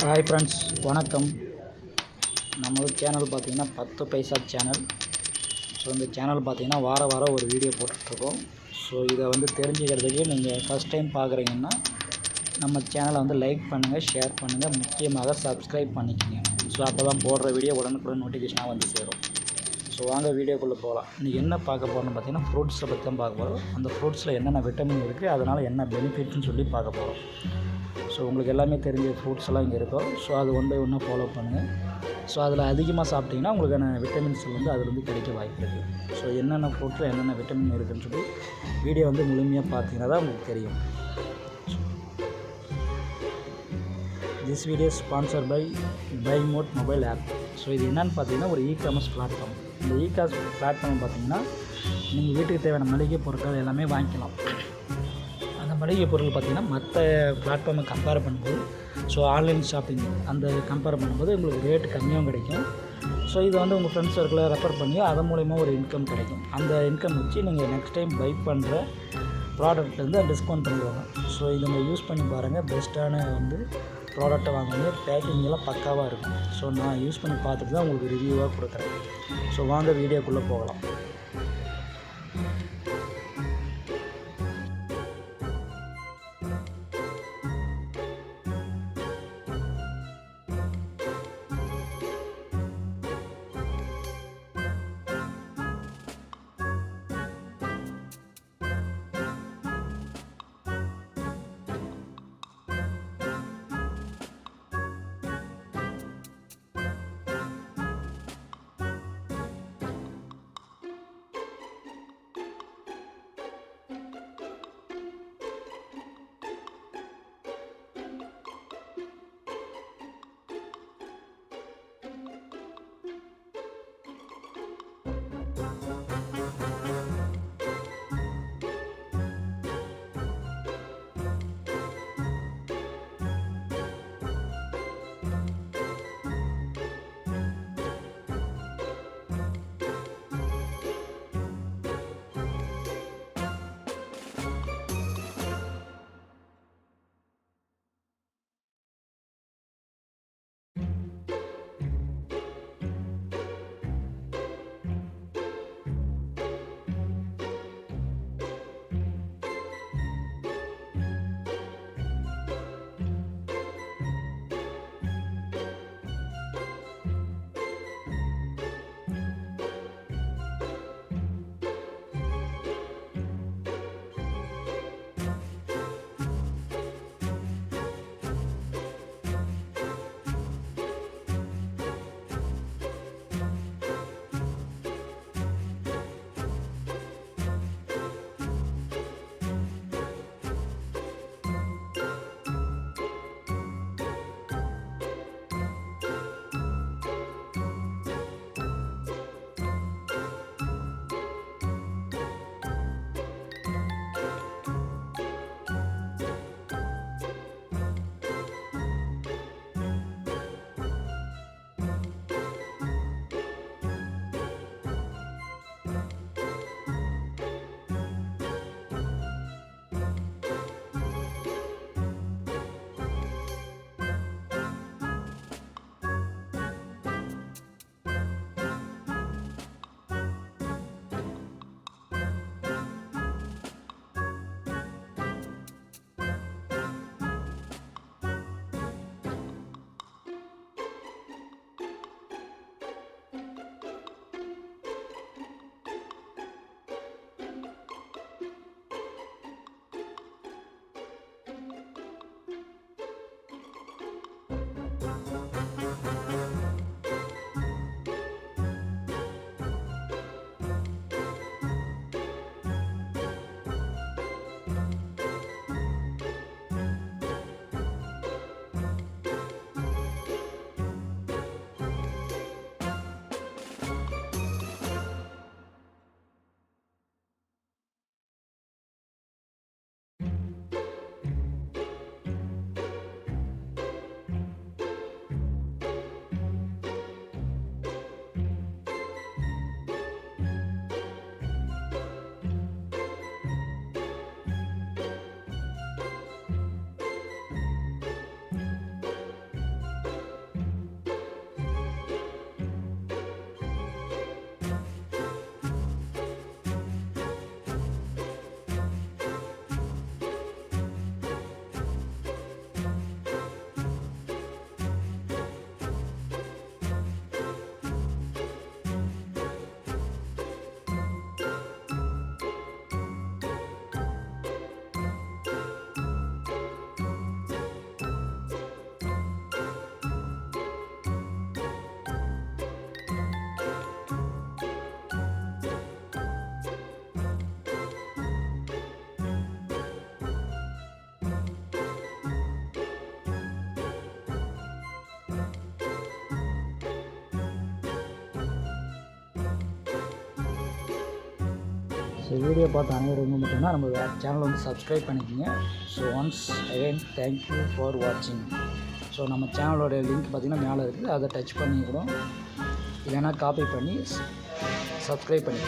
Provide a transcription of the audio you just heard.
Hi friends, வணக்கம். நம்ம channel பார்த்திங்கன்னா 10 பைசா சேனல். ஸோ இந்த சேனல் பார்த்திங்கன்னா வாரம் ஒரு வீடியோ போட்டுட்ருக்கோம். ஸோ இதை தெரிஞ்சுக்கிறதுக்கு நீங்கள் ஃபஸ்ட் டைம் பார்க்குறீங்கன்னா நம்ம சேனலை லைக் பண்ணுங்கள், ஷேர் பண்ணுங்கள், முக்கியமாக சப்ஸ்கிரைப் பண்ணிக்கோங்க. ஸோ அப்போ தான் போடுற வீடியோ உடனுக்குடன் நோட்டிஃபிகேஷனாக சேரும். ஸோ வாங்க வீடியோக்குள்ளே போகலாம். இன்றைக்கி என்ன பார்க்க போகிறோம்னு பார்த்திங்கன்னா ஃப்ரூட்ஸை பற்றி தான் பார்க்க போகிறோம். அந்த ஃப்ரூட்ஸில் என்னென்ன விட்டமின் இருக்குது, அதனால் என்ன பெனிஃபிட்ஸ்னு சொல்லி பார்க்க போகிறோம். ஸோ உங்களுக்கு எல்லாமே தெரிஞ்ச ஃப்ரூட்ஸ் எல்லாம் இங்கே இருக்கும். ஸோ அது ஒன் பை ஒன்னாக ஃபாலோ பண்ணுங்கள். ஸோ அதில் அதிகமாக சாப்பிட்டிங்கன்னா உங்களுக்கான விட்டமின்ஸ் அதிலிருந்து கிடைக்க வாய்ப்பு இருக்குது. ஸோ என்னென்ன ஃப்ரூட்ஸில் என்னென்ன விட்டமின் இருக்குதுன்னு சொல்லி வீடியோ முழுமையாக பார்த்தீங்கன்னா தான் உங்களுக்கு தெரியும். This video sponsor by mod mobile app. So இது என்னென்னு பார்த்தீங்கன்னா ஒரு இ-காமர்ஸ் பிளாட்ஃபார்ம். இந்த இ-காமர்ஸ் பிளாட்ஃபார்ம் பார்த்தீங்கன்னா நீங்கள் வீட்டுக்கு தேவையான மளிகை பொருட்கள் எல்லாமே வாங்கிக்கலாம். அந்த மளிகை பொருள் பார்த்திங்கன்னா மற்ற பிளாட்ஃபார்மை கம்பேர் பண்ணும்போது, ஸோ ஆன்லைன் ஷாப்பிங் அந்த கம்பேர் பண்ணும்போது உங்களுக்கு ரேட்டு கம்மியாகவும் கிடைக்கும். ஸோ இதை உங்கள் ஃப்ரெண்ட்ஸ் சர்க்கிளில் ரெஃபர் பண்ணி அதன் மூலிமா ஒரு இன்கம் கிடைக்கும். அந்த இன்கம் வச்சு நீங்கள் நெக்ஸ்ட் டைம் பை பண்ணுற ப்ராடக்ட் டிஸ்கவுண்ட் பண்ணிடுவாங்க. ஸோ இதை நம்ம யூஸ் பண்ணி பாருங்கள். பெஸ்ட்டான ப்ராடக்ட்டை வாங்குங்க. பேக்கிங்கெல்லாம் பக்காவாக இருக்கும். ஸோ நான் யூஸ் பண்ணி பார்த்துட்டு தான் உங்களுக்கு ரிவ்யூவாக கொடுக்குறேன். ஸோ வாங்க வீடியோக்குள்ளே போகலாம். ஸோ வீடியோ பார்த்த அனைவருக்கும் பார்த்தீங்கன்னா நம்ம சேனல் வந்து சப்ஸ்கிரைப் பண்ணிக்கோங்க. So once again thank you for வாட்சிங். ஸோ நம்ம சேனலோட லிங்க் பார்த்திங்கன்னா மேலே இருக்குது, அதை டச் பண்ணி கூட இல்லைன்னா காப்பி பண்ணி சப்ஸ்கிரைப் பண்ணிக்கோங்க.